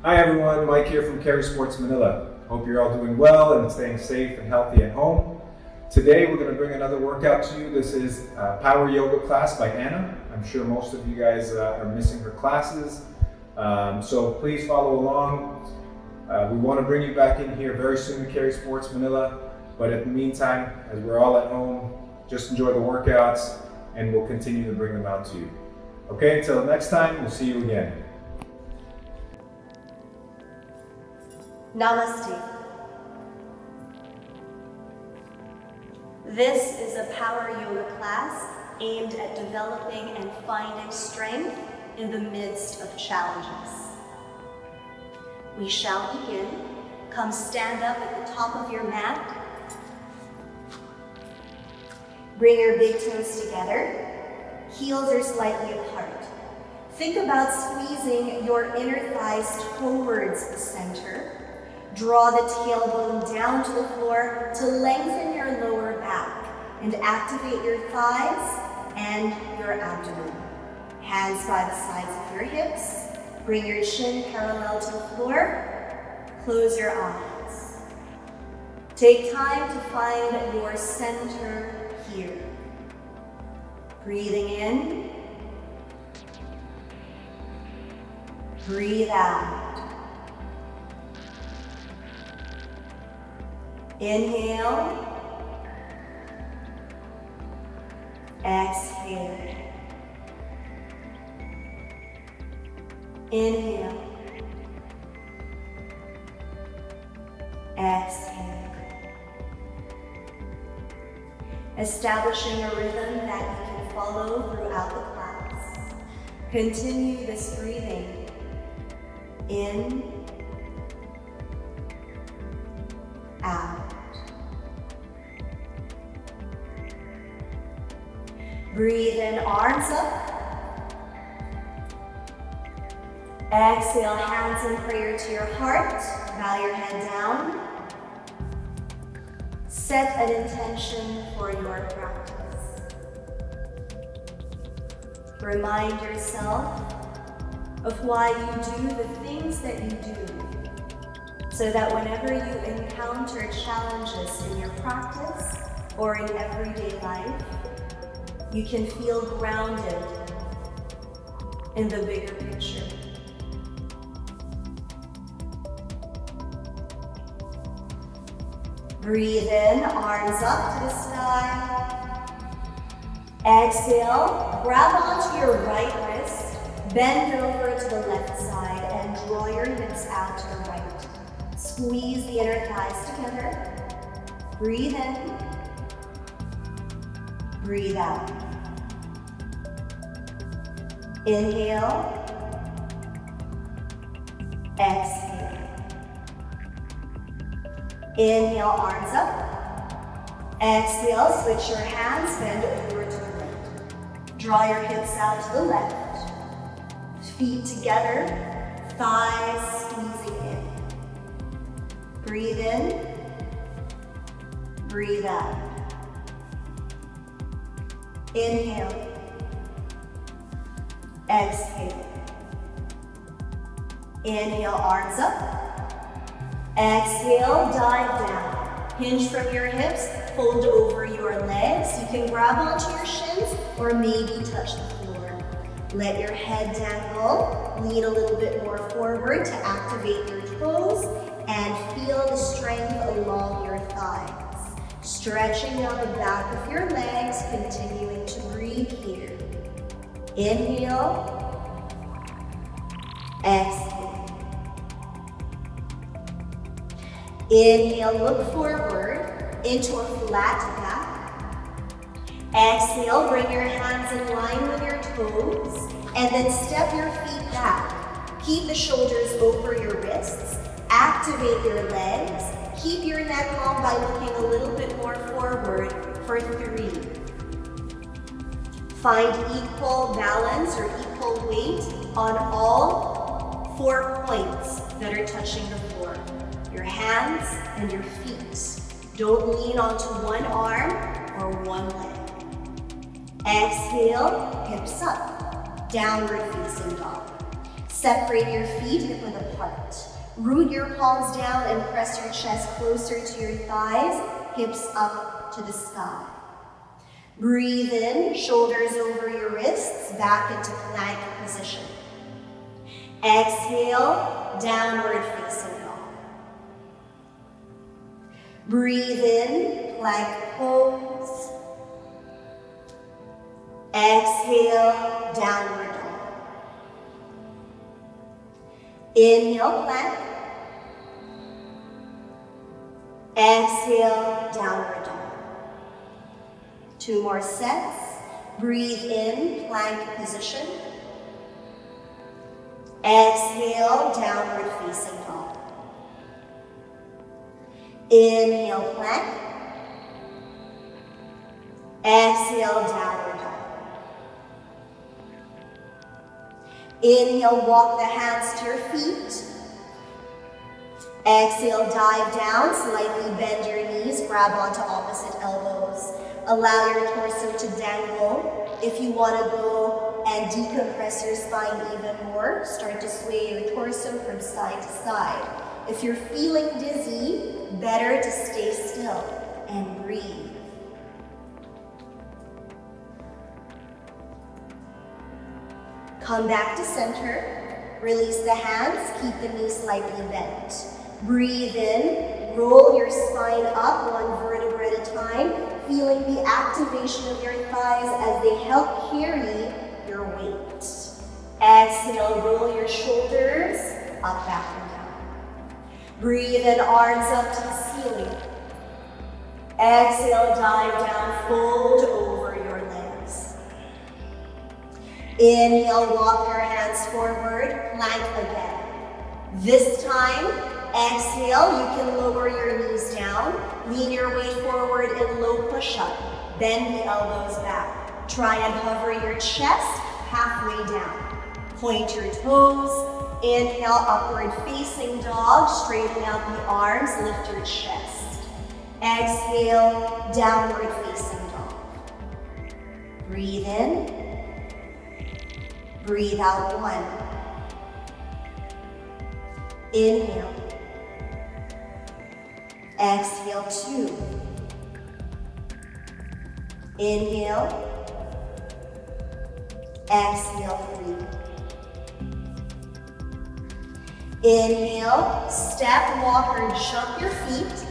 Hi everyone, Mike here from Kerry Sports Manila. Hope you're all doing well and staying safe and healthy at home. Today we're going to bring another workout to you. This is a power yoga class by Anna. I'm sure most of you guys are missing her classes, so please follow along. We want to bring you back in here very soon to Kerry Sports Manila, but in the meantime, as we're all at home, just enjoy the workouts and we'll continue to bring them out to you. Okay, until next time, we'll see you again. Namaste. This is a power yoga class aimed at developing and finding strength in the midst of challenges. We shall begin. Come stand up at the top of your mat. Bring your big toes together. Heels are slightly apart. Think about squeezing your inner thighs towards the center. Draw the tailbone down to the floor to lengthen your lower back and activate your thighs and your abdomen. Hands by the sides of your hips. Bring your chin parallel to the floor. Close your eyes. Take time to find your center here. Breathing in. Breathe out. Inhale, exhale, inhale, exhale. Establishing a rhythm that you can follow throughout the class. Continue this breathing in, out. Breathe in, arms up. Exhale, hands in prayer to your heart. Bow your head down. Set an intention for your practice. Remind yourself of why you do the things that you do, so that whenever you encounter challenges in your practice or in everyday life, you can feel grounded in the bigger picture. Breathe in, arms up to the sky. Exhale, grab onto your right wrist, bend over to the left side, and draw your hips out to the right. Squeeze the inner thighs together. Breathe in. Breathe out. Inhale. Exhale. Inhale, arms up. Exhale, switch your hands, bend over to the right. Draw your hips out to the left. Feet together, thighs squeezing in. Breathe in, breathe out. Inhale, exhale. Inhale, arms up. Exhale, dive down. Hinge from your hips, fold over your legs. You can grab onto your shins or maybe touch the floor. Let your head dangle. Lean a little bit more forward to activate your toes and feel the strength along your thighs. Stretching down the back of your legs, continuing to breathe here. Inhale, exhale. Inhale, look forward into a flat back. Exhale, bring your hands in line with your toes, and then step your feet back. Keep the shoulders over your wrists. Activate your legs. Keep your neck long by looking a little bit more forward for 3. Find equal balance or equal weight on all 4 points that are touching the floor. Your hands and your feet. Don't lean onto one arm or one leg. Exhale, hips up, downward facing dog. Separate your feet hip-width apart. Root your palms down and press your chest closer to your thighs, hips up to the sky. Breathe in, shoulders over your wrists, back into plank position. Exhale, downward facing dog. Breathe in, plank pose. Exhale, downward dog. Inhale, plank. Exhale, downward dog. 2 more sets. Breathe in, plank position. Exhale, downward facing dog. Inhale, plank. Exhale, downward dog. Inhale, walk the hands to your feet. Exhale, dive down, slightly bend your knees, grab onto opposite elbows. Allow your torso to dangle. If you want to go and decompress your spine even more, start to sway your torso from side to side. If you're feeling dizzy, better to stay still and breathe. Come back to center. Release the hands, keep the knees slightly bent. Breathe in, roll your spine up 1 vertebra at a time, feeling the activation of your thighs as they help carry your weight. Exhale, roll your shoulders up, back, and down. Breathe in, arms up to the ceiling. Exhale, dive down, fold over your legs. Inhale, walk your hands forward, plank again. This time, exhale, you can lower your knees down, lean your way forward in low push-up, bend the elbows back. Try and hover your chest halfway down. Point your toes, inhale, upward facing dog, straighten out the arms, lift your chest. Exhale, downward facing dog. Breathe in, breathe out 1. Inhale. Exhale, 2. Inhale. Exhale, 3. Inhale, step, walk, or jump your feet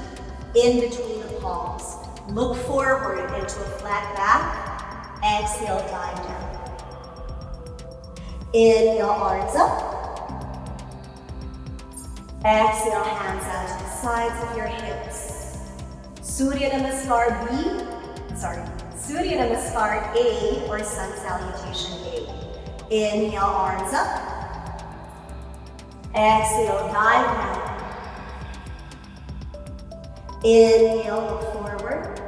in between the palms. Look forward into a flat back. Exhale, dive down. Inhale, arms up. Exhale, hands out to the sides of your hips. Surya Namaskar Surya Namaskar A, or Sun Salutation A. Inhale, arms up. Exhale, dive down. Inhale, look forward.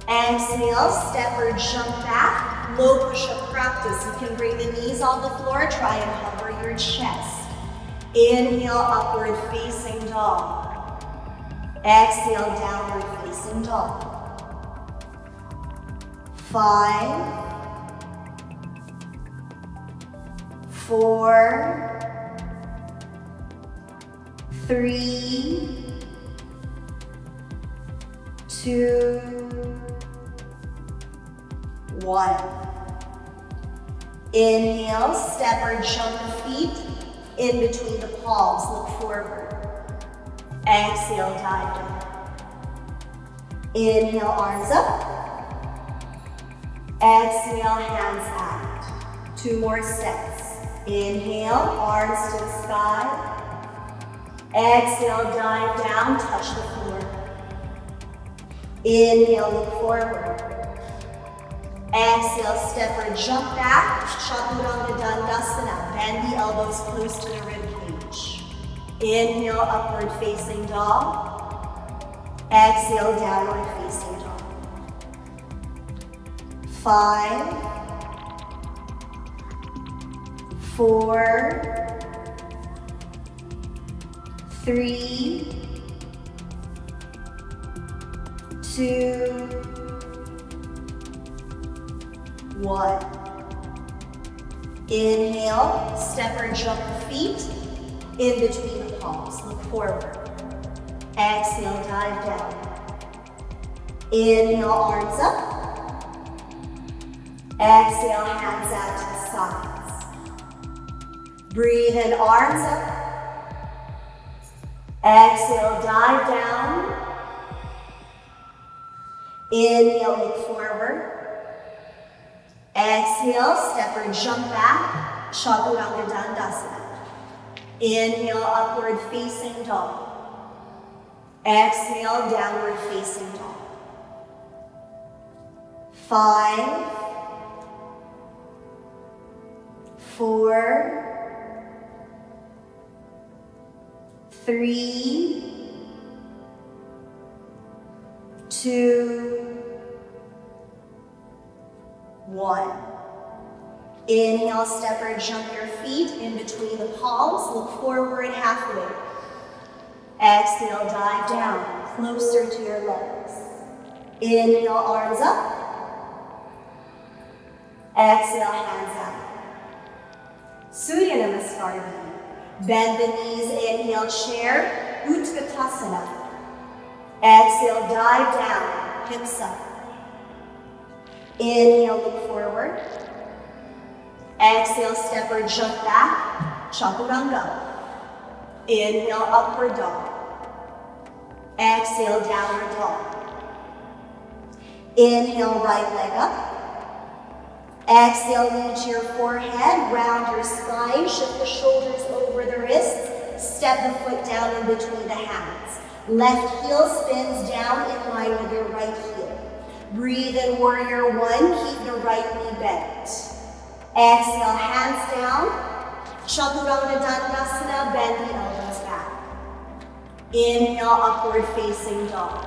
Exhale, step or jump back. Low push-up practice. You can bring the knees on the floor. Try and hover your chest. Inhale, upward facing dog. Exhale, downward facing dog. 5, 4, 3, 2, 1. Inhale, step or jump the feet in between the palms, look forward. Exhale, dive down. Inhale, arms up. Exhale, hands out. 2 more sets. Inhale, arms to the sky. Exhale, dive down, touch the floor. Inhale, look forward. Exhale, step or jump back. Chaturanga Dandasana. Bend the elbows close to the rib cage. Inhale, upward facing dog. Exhale, downward facing dog. 5, 4, 3, 2, 1. Inhale, step or jump the feet in between the palms. Look forward. Exhale, dive down. Inhale, arms up. Exhale, hands out to the sides. Breathe in, arms up. Exhale, dive down. Inhale, look forward. Exhale, step or jump back, Chaturanga Dandasana. Inhale, upward facing dog. Exhale, downward facing dog. 5, 4, 3, 2, 1. Inhale, step or jump your feet in between the palms. Look forward halfway. Exhale, dive down, closer to your legs. Inhale, arms up. Exhale, hands out. Surya Namaskar. Bend the knees, inhale, chair, Utkatasana. Exhale, dive down, hips up. Inhale, look forward. Exhale, step or jump back, Chaturanga. Inhale, upward dog. Exhale, downward dog. Inhale, right leg up. Exhale, lean to your forehead, round your spine, shift the shoulders over the wrists, step the foot down in between the hands. Left heel spins down in line with your right heel. Breathe in, warrior one, keep the right knee bent. Exhale, hands down, Chaturanga Dandasana, bend the elbows back. Inhale, upward facing dog.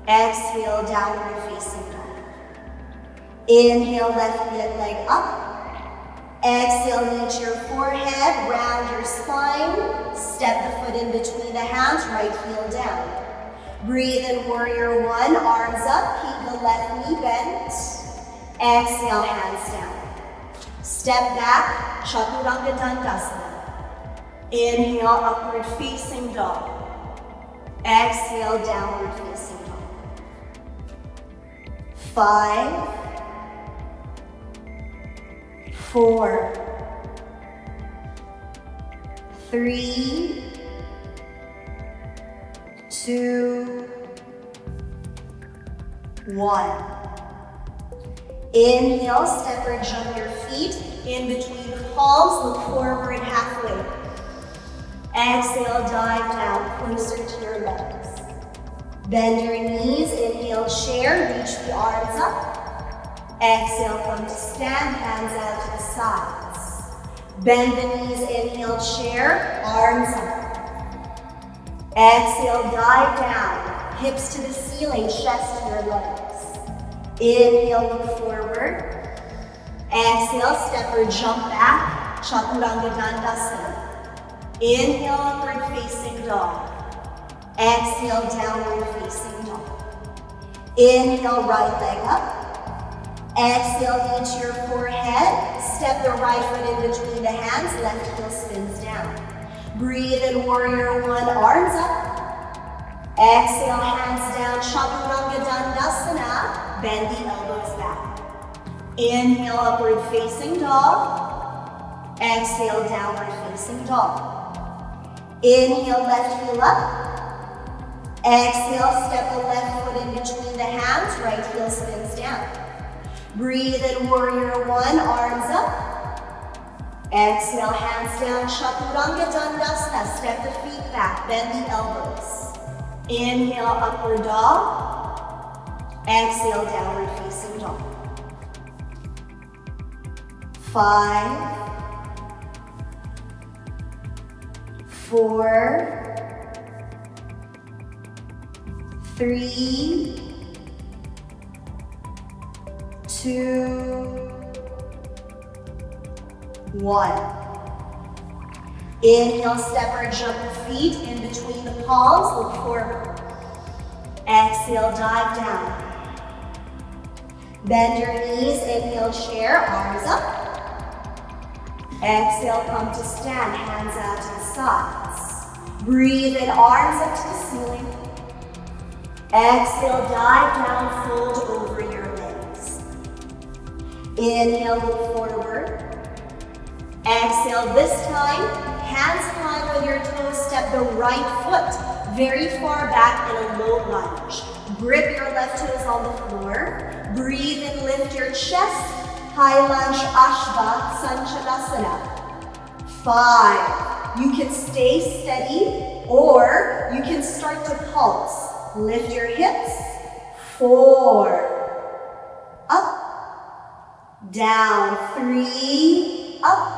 Exhale, downward facing dog. Inhale, left leg up. Exhale, lean to your forehead, round your spine, step the foot in between the hands, right heel down. Breathe in, warrior one, arms up, keep the left knee bent. Exhale, hands down. Step back, Chaturanga Dandasana. Inhale, upward facing dog. Exhale, downward facing dog. 5, 4, 3, 2, 1. Inhale, step or jump your feet in between the palms, look forward halfway. Exhale, dive down, closer to your legs. Bend your knees, inhale, chair, reach the arms up. Exhale, come to stand, hands out to the sides. Bend the knees, inhale, chair, arms up. Exhale, dive down, hips to the ceiling, chest to your legs. Inhale, look forward. Exhale, step or jump back, Chaturanga Dandasana. Inhale, upward facing dog. Exhale, downward facing dog. Inhale, right leg up. Exhale, lean to your forehead. Step the right foot in between the hands, left heel spins down. Breathe in, warrior one, arms up. Exhale, hands down, Chaturanga Dandasana. Bend the elbows back. Inhale, upward facing dog. Exhale, downward facing dog. Inhale, left heel up. Exhale, step the left foot in between the hands, right heel spins down. Breathe in, warrior one, arms up. Exhale, hands down, Chaturanga Dandasana. Step the feet back, bend the elbows. Inhale, upward dog. Exhale, downward facing dog. 5, 4, 3, 2, 1. Inhale, step or jump the feet in between the palms, look forward. Exhale, dive down. Bend your knees, inhale, chair, arms up. Exhale, come to stand, hands out to the sides. Breathe in, arms up to the ceiling. Exhale, dive down, fold over your legs. Inhale, look forward. Exhale, this time, hands in line with your toes, step the right foot very far back in a low lunge. Grip your left toes on the floor. Breathe and lift your chest. High lunge, Ashva, Sanchalasana. 5. You can stay steady or you can start to pulse. Lift your hips. 4. Up. Down. 3. Up.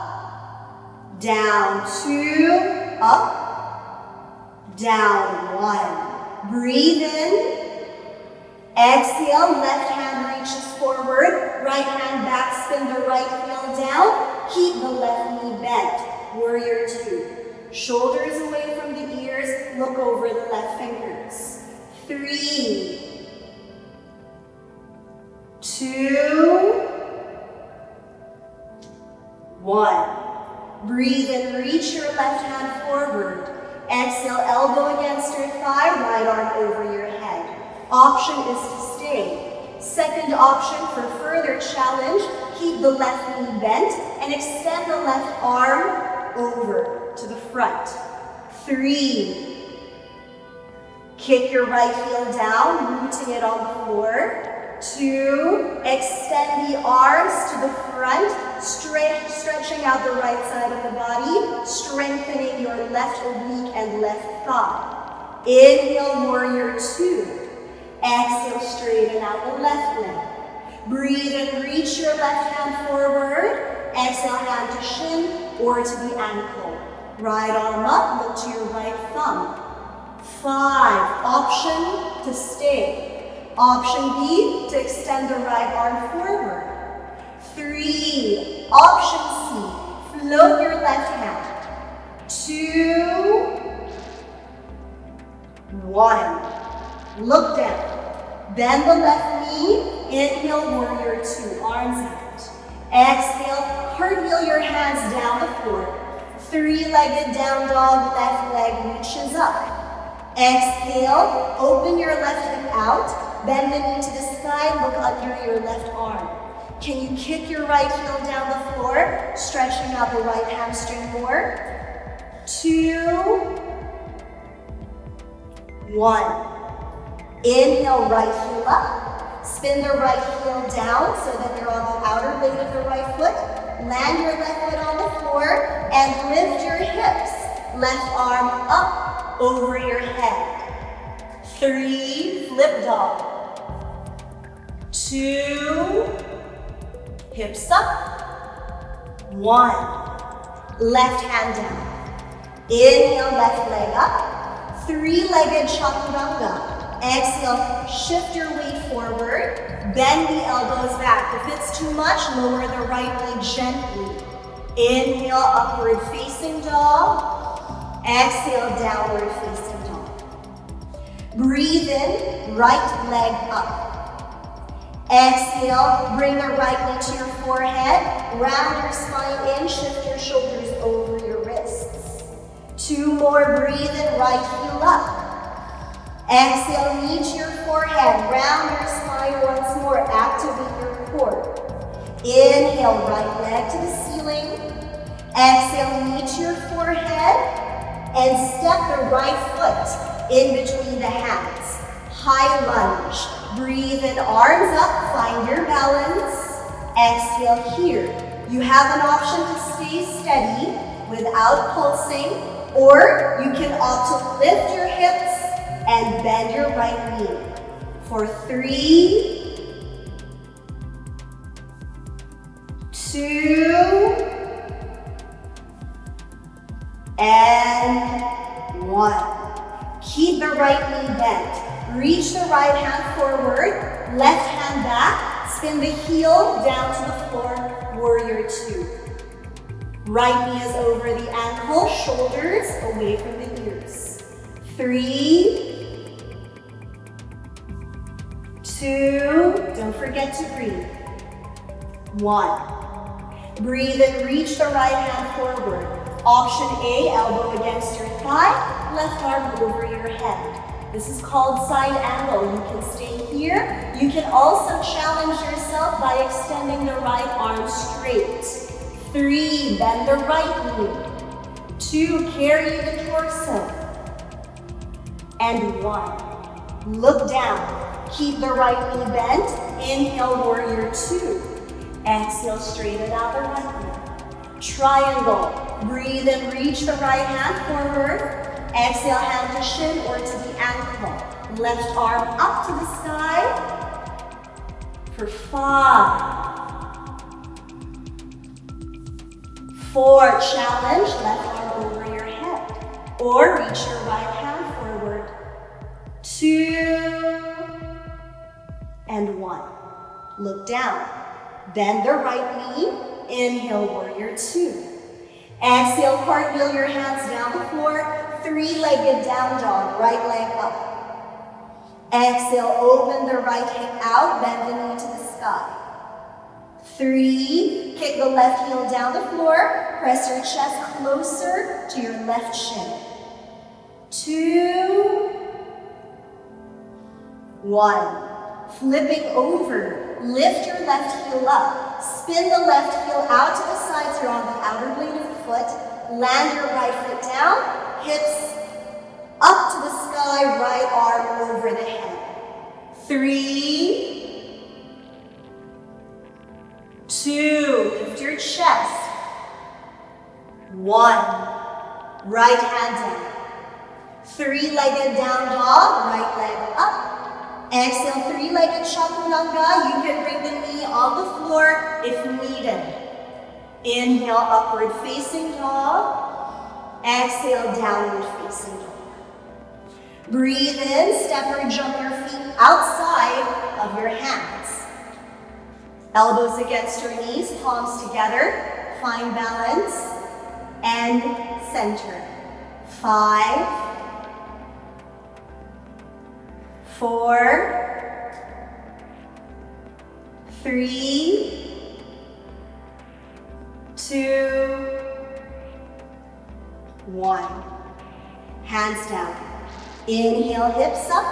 Down. 2. Up. Down. 1. Breathe in. Exhale, left hand reaches forward, right hand back, spin the right heel down, keep the left knee bent. Warrior 2. Shoulders away from the ears, look over the left fingers. 3, 2, 1. Breathe and reach your left hand forward. Exhale, elbow against your thigh, right arm over your head. Option is to stay. Second option for further challenge, keep the left knee bent and extend the left arm over to the front. 3. Kick your right heel down, rooting it on the floor. 2. Extend the arms to the front, stretching out the right side of the body, strengthening your left oblique and left thigh. Inhale, warrior 2. Exhale, straighten out the left leg. Breathe and reach your left hand forward. Exhale, hand to shin or to the ankle. Right arm up, look to your right thumb. 5. Option to stay. Option B, to extend the right arm forward. 3. Option C, float your left hand. 2, 1. Look down. Bend the left knee. Inhale, warrior 2. Arms out. Exhale, cartwheel your hands down the floor. 3-legged down dog, left leg reaches up. Exhale, open your left hip out. Bend the knee to the sky, look under your left arm. Can you kick your right heel down the floor, stretching out the right hamstring more? 2, 1. Inhale, right heel up. Spin the right heel down so that you're on the outer blade of the right foot. Land your left foot on the floor and lift your hips. Left arm up over your head. 3, flip dog. 2, hips up. 1, left hand down. Inhale, left leg up. 3-legged chaturanga. Exhale, shift your weight forward, bend the elbows back. If it's too much, lower the right knee gently. Inhale, upward facing dog. Exhale, downward facing dog. Breathe in, right leg up. Exhale, bring the right knee to your forehead, round your spine in, shift your shoulders over your wrists. 2 more, breathe in, right heel up. Exhale, knee to your forehead, round your spine once more, activate your core. Inhale, right leg to the ceiling. Exhale, knee to your forehead, and step the right foot in between the hands. High lunge. Breathe in, arms up, find your balance. Exhale here. You have an option to stay steady without pulsing, or you can opt to lift your hips and bend your right knee. For 3, 2, and 1. Keep the right knee bent. Reach the right hand forward, left hand back, spin the heel down to the floor, warrior 2. Right knee is over the ankle, shoulders away from the ears. 3, 2, don't forget to breathe. 1. Breathe and reach the right hand forward. Option A, elbow against your thigh, left arm over your head. This is called side angle. You can stay here. You can also challenge yourself by extending the right arm straight. 3, bend the right knee. 2, carry the torso. And 1, look down. Keep the right knee bent. Inhale, warrior 2. Exhale, straighten out the right knee. Triangle. Breathe and reach the right hand forward. Exhale, hand to shin or to the ankle. Left arm up to the sky for 5. 4, challenge, left arm over your head. Or reach your right hand forward. 2 and 1. Look down. Bend the right knee. Inhale, warrior 2. Exhale, cartwheel your hands down the floor. 3-legged down dog, right leg up. Exhale, open the right hip out, bend the knee to the sky. 3, kick the left heel down the floor. Press your chest closer to your left shin. 2, 1. Flipping over, lift your left heel up. Spin the left heel out to the sides. You're on the outer blade of the foot. Land your right foot down. Hips up to the sky, right arm over the head. 3, 2, lift your chest. 1, right hand down. 3-legged down dog, right leg up. Exhale, 3-legged chaturanga. You can bring the knee on the floor if needed. Inhale, upward facing dog. Exhale, downward facing dog. Breathe in, step or jump your feet outside of your hands. Elbows against your knees, palms together. Find balance and center. 5, 4, 3, 2, 1. Hands down. Inhale, hips up.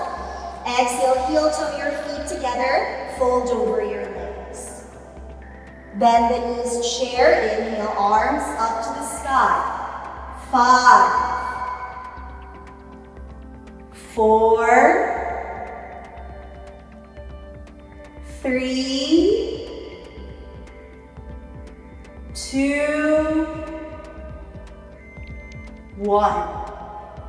Exhale, heel toe your feet together. Fold over your legs. Bend the knees, chair. Inhale, arms up to the sky. 5, 4, 3, 2, 1.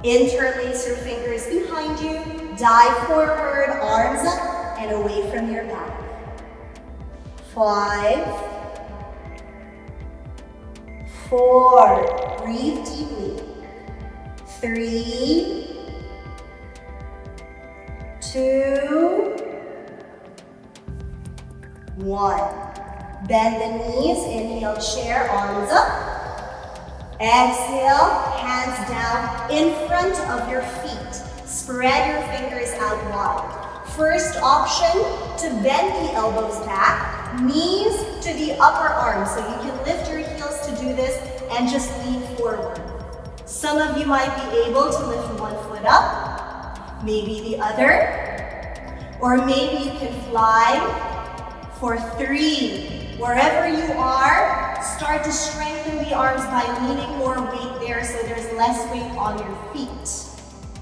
Interlace your fingers behind you. Dive forward, arms up and away from your back. 5, 4. Breathe deeply. 3, 2, 1. Bend the knees. Inhale, chair, arms up. Exhale, hands down in front of your feet. Spread your fingers out wide. First option, to bend the elbows back, knees to the upper arm. So you can lift your heels to do this and just lean forward. Some of you might be able to lift one foot up, maybe the other, or maybe you can fly for 3. Wherever you are, start to strengthen the arms by leaning more weight there so there's less weight on your feet.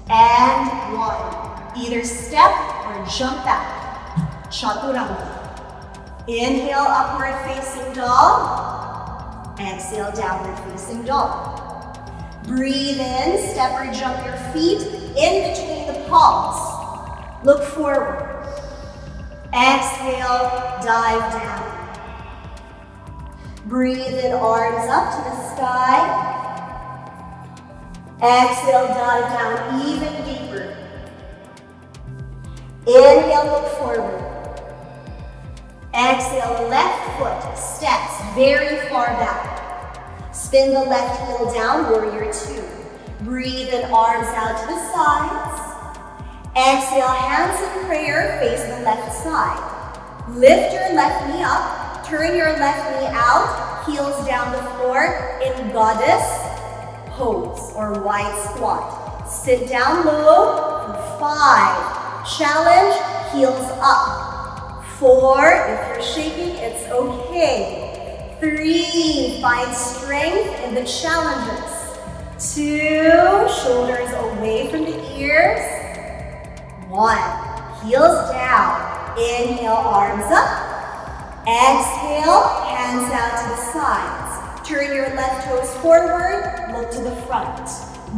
And 1. Either step or jump back. Chaturanga. Inhale, upward facing dog. Exhale, downward facing dog. Breathe in, step or jump your feet in between the palms. Look forward. Exhale, dive down. Breathe in, arms up to the sky. Exhale, dive down even deeper. Inhale, look forward. Exhale, left foot steps very far back. Spin the left heel down, warrior 2. Breathe in, arms out to the sides. Exhale, hands in prayer, face the left side. Lift your left knee up. Turn your left knee out, heels down the floor in goddess pose or wide squat. Sit down low for 5. Challenge, heels up. 4, if you're shaking, it's okay. 3, find strength in the challenges. 2, shoulders away from the ears. 1, heels down. Inhale, arms up. Exhale, hands out to the sides. Turn your left toes forward, look to the front.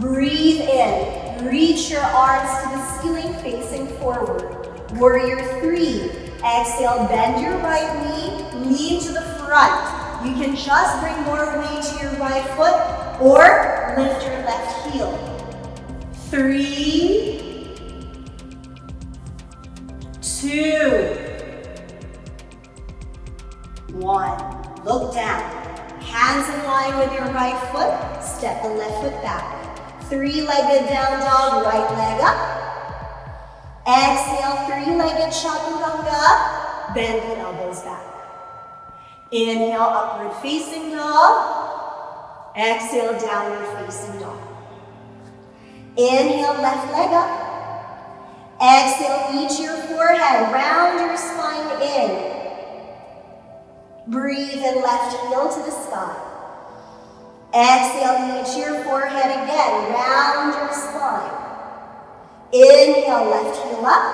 Breathe in, reach your arms to the ceiling facing forward. Warrior 3, exhale, bend your right knee, lean to the front. You can just bring more weight to your right foot or lift your left heel. 3, 2, 1. Look down. Hands in line with your right foot. Step the left foot back. 3-legged down dog, right leg up. Exhale, 3-legged chaturanga. Bend the elbows back. Inhale, upward facing dog. Exhale, downward facing dog. Inhale, left leg up. Exhale, reach your forehead, round your spine in. Breathe in, left heel to the sky. Exhale, reach your forehead again, round your spine. Inhale, left heel up.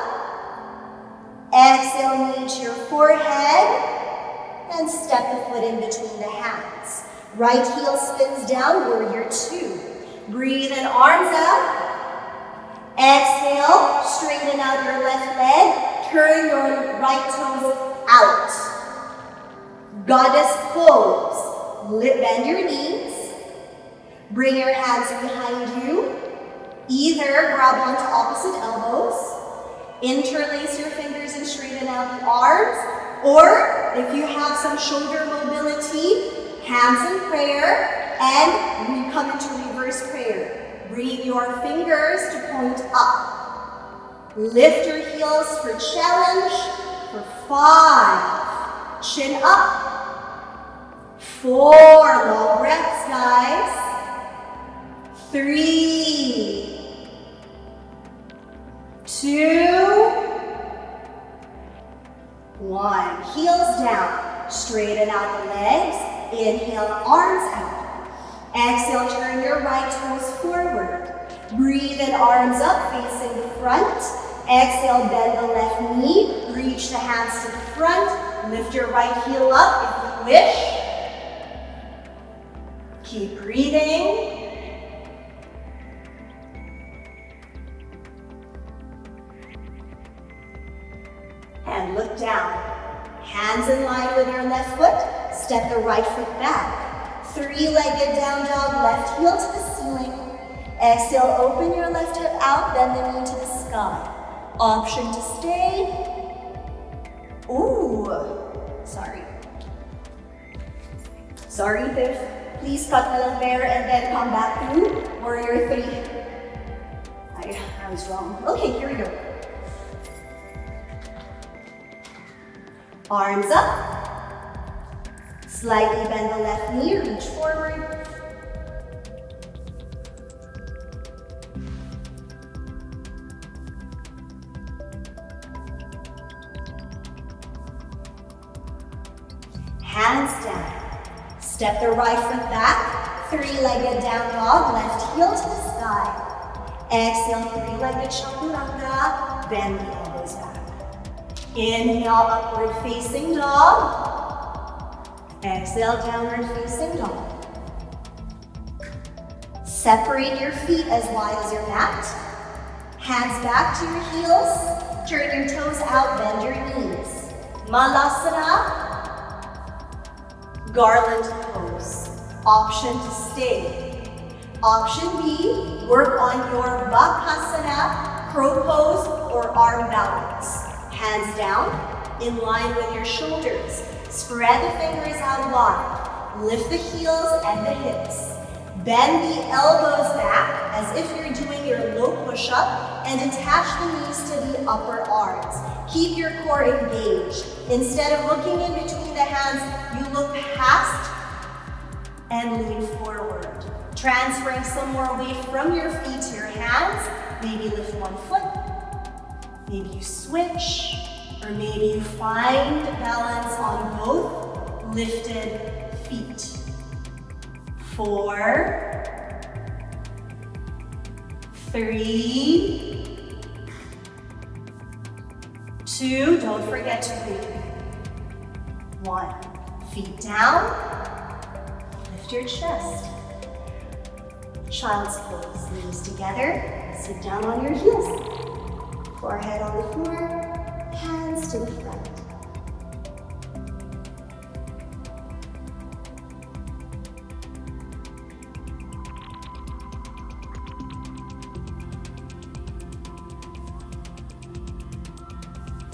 Exhale, reach your forehead and step the foot in between the hands. Right heel spins down, warrior 2. Breathe in, arms out. Exhale, straighten out your left leg. Turn your right toes out. Goddess pose. Bend your knees. Bring your hands behind you. Either grab onto opposite elbows. Interlace your fingers and straighten out the arms. Or if you have some shoulder mobility, hands in prayer and we come into reverse prayer. Bring your fingers to point up. Lift your heels for challenge for 5. Chin up. 4, long breaths, guys. 3, 2, 1. Heels down. Straighten out the legs. Inhale, arms out. Exhale, turn your right toes forward. Breathe in, arms up, facing the front. Exhale, bend the left knee. Reach the hands to the front. Lift your right heel up if you wish. Keep breathing. And look down. Hands in line with your left foot. Step the right foot back. 3-legged down dog, left heel to the ceiling. Exhale, open your left hip out, bend the knee to the sky. Option to stay. Ooh, sorry. Sorry, Tiff. Please cut a little there and then come back through warrior 3. I was wrong. Okay, here we go. Arms up. Slightly bend the left knee, reach forward. Hands down. Step the right foot back. 3-legged down dog, left heel to the sky. Exhale, 3-legged chaturanga. Bend the elbows back. Inhale, upward facing dog. Exhale, downward facing dog. Separate your feet as wide as your mat. Hands back to your heels. Turn your toes out, bend your knees. Malasana. Garland pose. Option to stay. Option B, work on your Bakasana, crow pose, or arm balance. Hands down, in line with your shoulders. Spread the fingers out wide. Lift the heels and the hips. Bend the elbows back as if you're doing your low push-up and attach the knees to the upper arms. Keep your core engaged. Instead of looking in between the hands, you look past and lean forward. Transferring some more weight from your feet to your hands. Maybe lift one foot, maybe you switch, or maybe you find balance on both lifted feet. 4, 3, 2, don't forget to breathe. 1, feet down, lift your chest. Child's pose, knees together, sit down on your heels. Forehead on the floor, hands to the front.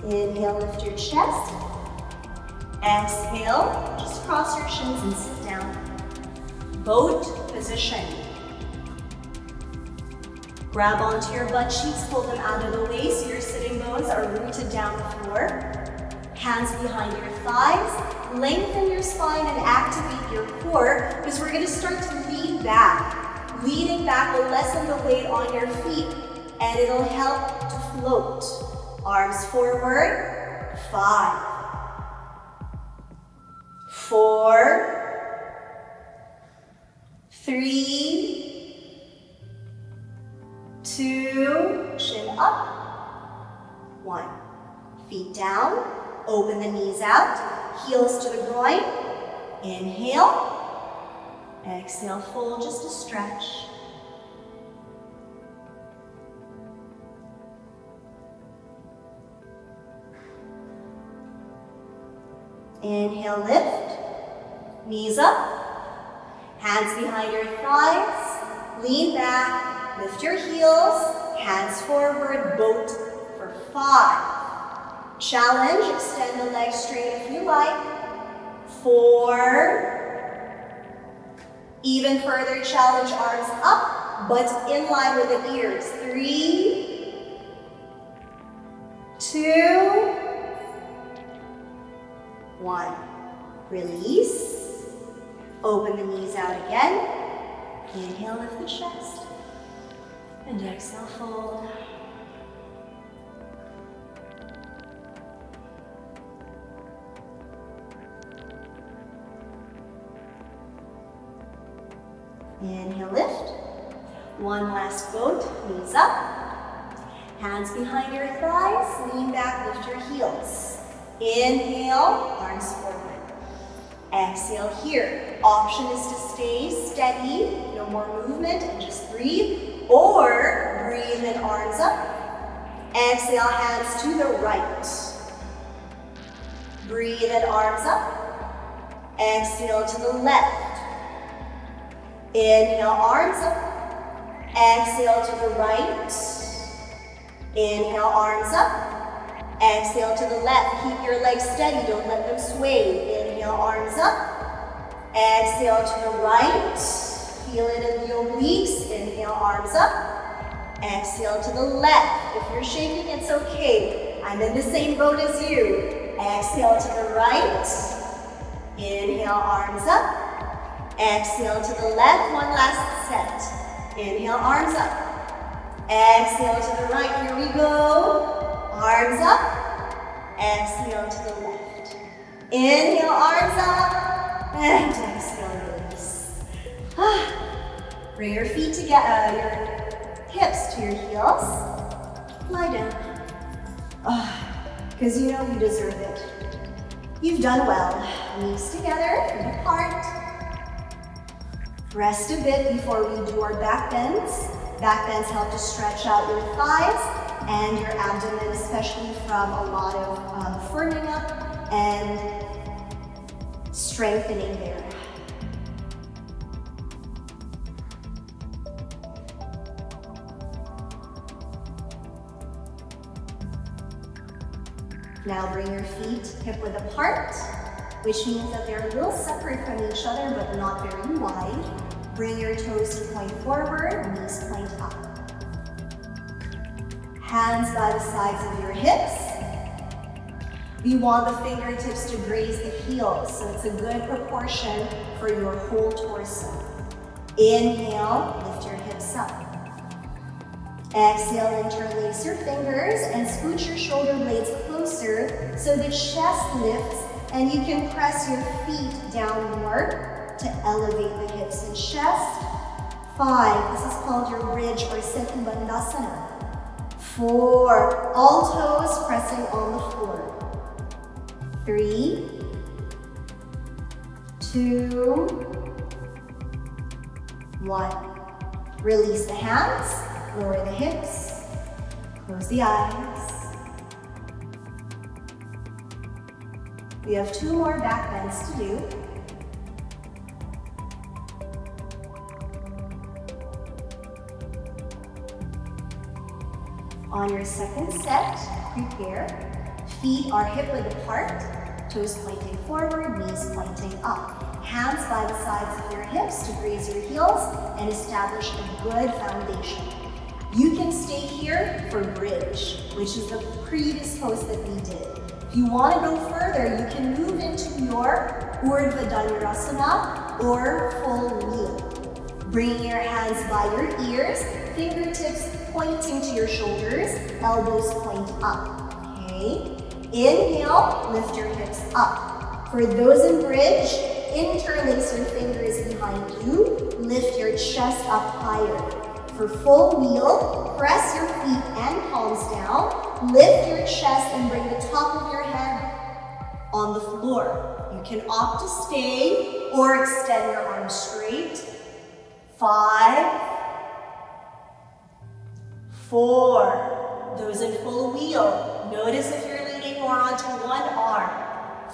Inhale, lift your chest. Exhale, just cross your shins and sit down. Boat position. Grab onto your butt cheeks, pull them out of the way so your sitting bones are rooted down the floor. Hands behind your thighs. Lengthen your spine and activate your core because we're going to start to lean back. Leaning back will lessen the weight on your feet and it'll help to float. Arms forward. 5, 4, 3, 2, chin up, 1. Feet down, open the knees out, heels to the groin. Inhale, exhale, fold just a stretch. Inhale, lift, knees up, hands behind your thighs, lean back, lift your heels, hands forward, boat for 5. Challenge, extend the legs straight if you like. 4. Even further challenge, arms up, but in line with the ears. 3, 2, 1. Release. Open the knees out again. Inhale, lift the chest. And exhale, fold. Inhale, lift. One last boat, knees up. Hands behind your thighs, lean back, lift your heels. Inhale, arms forward. Exhale here. Option is to stay steady, no more movement, and just breathe. Or breathe in, arms up. Exhale, hands to the right. Breathe in, arms up. Exhale to the left. Inhale, arms up. Exhale to the right. Inhale, arms up. Exhale to the left. Keep your legs steady, don't let them sway. Inhale, arms up. Exhale to the right. Feel it in the obliques. Inhale, arms up. Exhale to the left. If you're shaking, it's okay. I'm in the same boat as you. Exhale to the right. Inhale, arms up. Exhale to the left. One last set. Inhale, arms up. Exhale to the right. Here we go. Arms up. Exhale to the left. Inhale, arms up. And exhale, release. Bring your feet together, your hips to your heels. Lie down. Because you know you deserve it. You've done well. Knees together, feet apart. Rest a bit before we do our back bends. Back bends help to stretch out your thighs and your abdomen, especially from a lot of firming up and strengthening there. Now bring your feet hip-width apart, which means that they're a little separate from each other, but not very wide. Bring your toes to point forward, knees point up. Hands by the sides of your hips. We want the fingertips to graze the heels, so it's a good proportion for your whole torso. Inhale, lift your hips up. Exhale, interlace your fingers and scooch your shoulder blades closer so the chest lifts and you can press your feet downward to elevate the hips and chest. 5, this is called your bridge or Setu Bandhasana. 4, all toes pressing on the floor. 3, 2, 1. Release the hands, lower the hips, close the eyes. We have 2 more back bends to do. On your second set, prepare. Feet are hip-width apart, toes pointing forward, knees pointing up. Hands by the sides of your hips to graze your heels and establish a good foundation. You can stay here for bridge, which is the previous pose that we did. If you want to go further, you can move into your Urdhva Dhanurasana or full wheel. Bring your hands by your ears, fingertips pointing to your shoulders, elbows point up, okay? Inhale, lift your hips up. For those in bridge, interlace your fingers behind you, lift your chest up higher. For full wheel, press your feet and palms down, lift your chest and bring the top of your head on the floor. You can opt to stay or extend your arms straight. 5, 4, those in full wheel. Notice if you're leaning more onto one arm.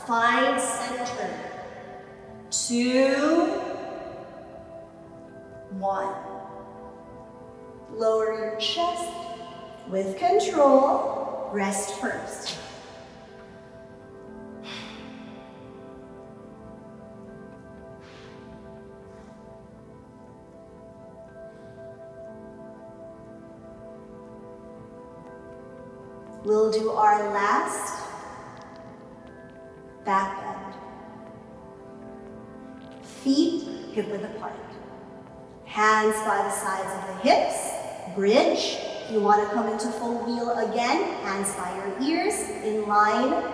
Find center. 2, 1. Lower your chest with control. Rest first. We'll do our last back bend. Feet hip-width apart. Hands by the sides of the hips. Bridge. If you want to come into full wheel again, hands by your ears in line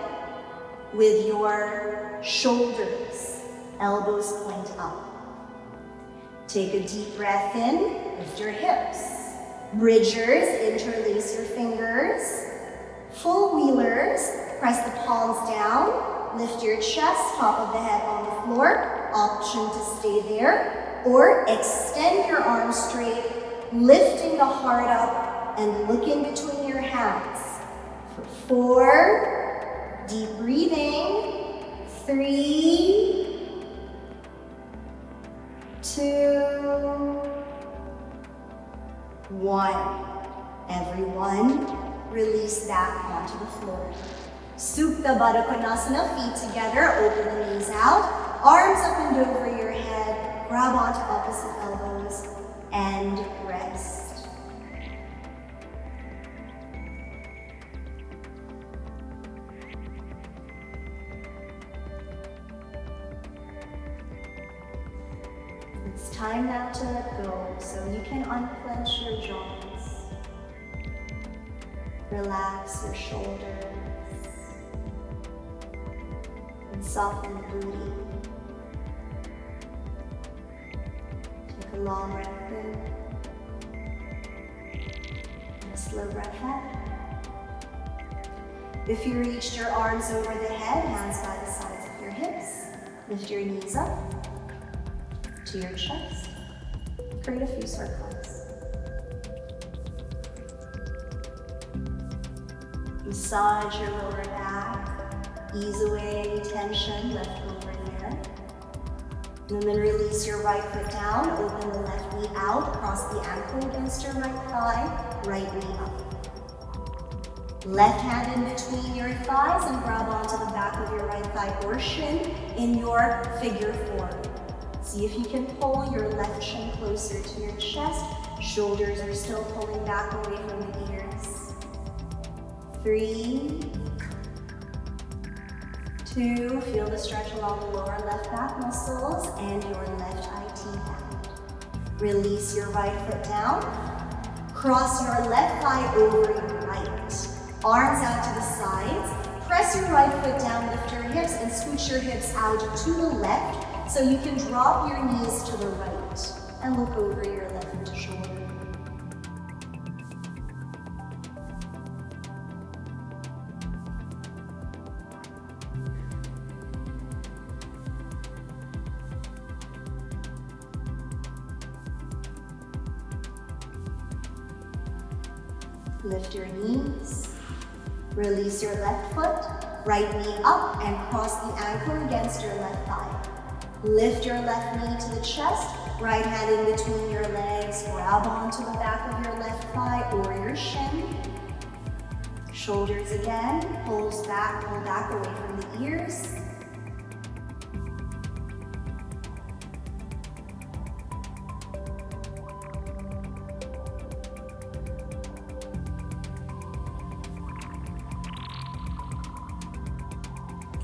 with your shoulders. Elbows point up. Take a deep breath in, lift your hips. Bridgers, interlace your fingers. Full wheelers, press the palms down, lift your chest, top of the head on the floor, option to stay there, or extend your arms straight, lifting the heart up and looking between your hands. For 4, deep breathing. 3, 2, 1. Everyone, release back onto the floor. Supta Baddha Konasana, feet together, open the knees out, arms up and over your head, grab onto opposite elbows, and rest. It's time now to let go, so you can unclench your jaws. Relax your shoulders and soften the booty. Take a long breath in and a slow breath out. If you reached your arms over the head, hands by the sides of your hips, lift your knees up to your chest. Create a few circles. Massage your lower back, ease away any tension left over there. And then release your right foot down, open the left knee out, cross the ankle against your right thigh, right knee up. Left hand in between your thighs and grab onto the back of your right thigh or shin in your figure 4. See if you can pull your left shin closer to your chest. Shoulders are still pulling back away from the ears. 3, 2, feel the stretch along the lower left back muscles and your left IT band. Release your right foot down. Cross your left thigh over your right. Arms out to the sides. Press your right foot down, lift your hips, and scooch your hips out to the left so you can drop your knees to the right and look over your left shoulder. Lift your knees. Release your left foot, right knee up and cross the ankle against your left thigh. Lift your left knee to the chest, right hand in between your legs, grab onto the back of your left thigh or your shin. Shoulders again, pull back away from the ears.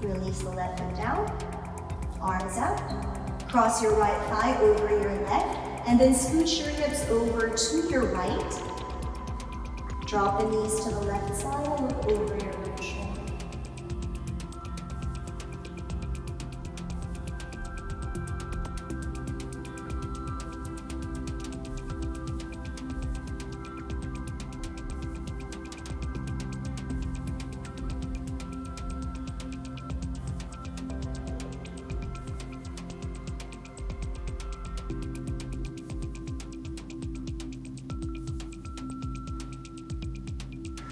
Release the left foot down, arms out, cross your right thigh over your left, and then scooch your hips over to your right. Drop the knees to the left side and look over your right shoulder.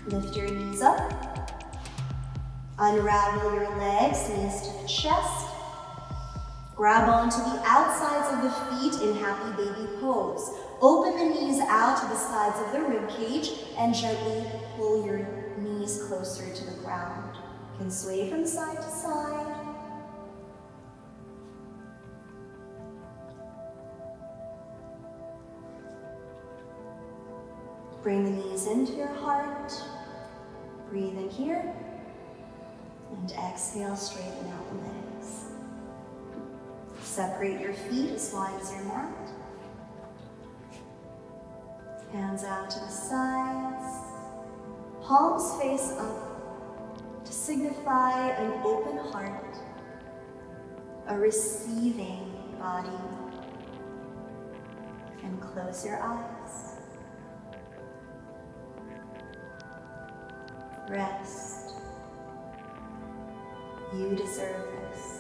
Lift your knees up. Unravel your legs, knees to the chest. Grab onto the outsides of the feet in happy baby pose. Open the knees out to the sides of the rib cage and gently pull your knees closer to the ground. You can sway from side to side. Bring the knees into your heart. Breathe in here. And exhale, straighten out the legs. Separate your feet as wide as your mat. Hands out to the sides. Palms face up to signify an open heart, a receiving body. And close your eyes. Rest. You deserve this.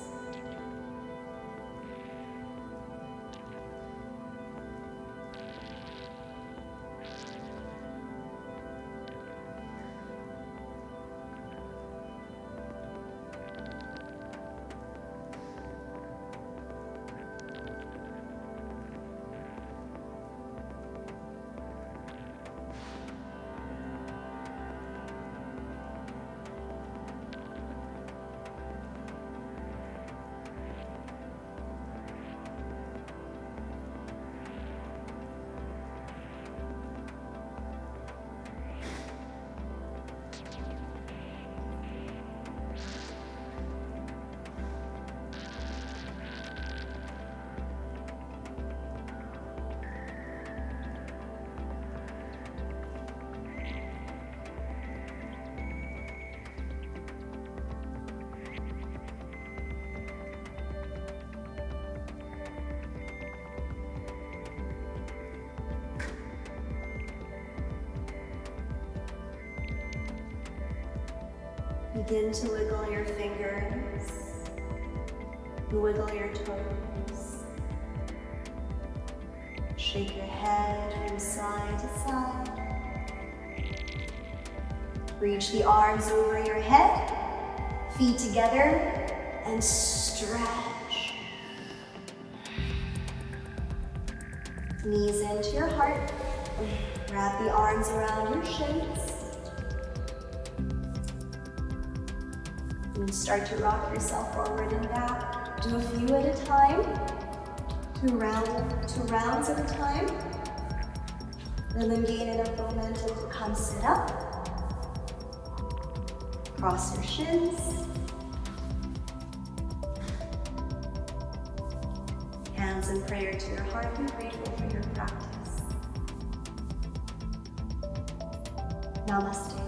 Begin to wiggle your fingers, wiggle your toes. Shake your head from side to side. Reach the arms over your head, feet together, and stretch. Knees into your heart. Wrap the arms around your shins. And start to rock yourself forward and back. Do a few at a time, two rounds at a time. And then gain enough momentum to come sit up. Cross your shins. hands in prayer to your heart and grateful for your practice. Namaste.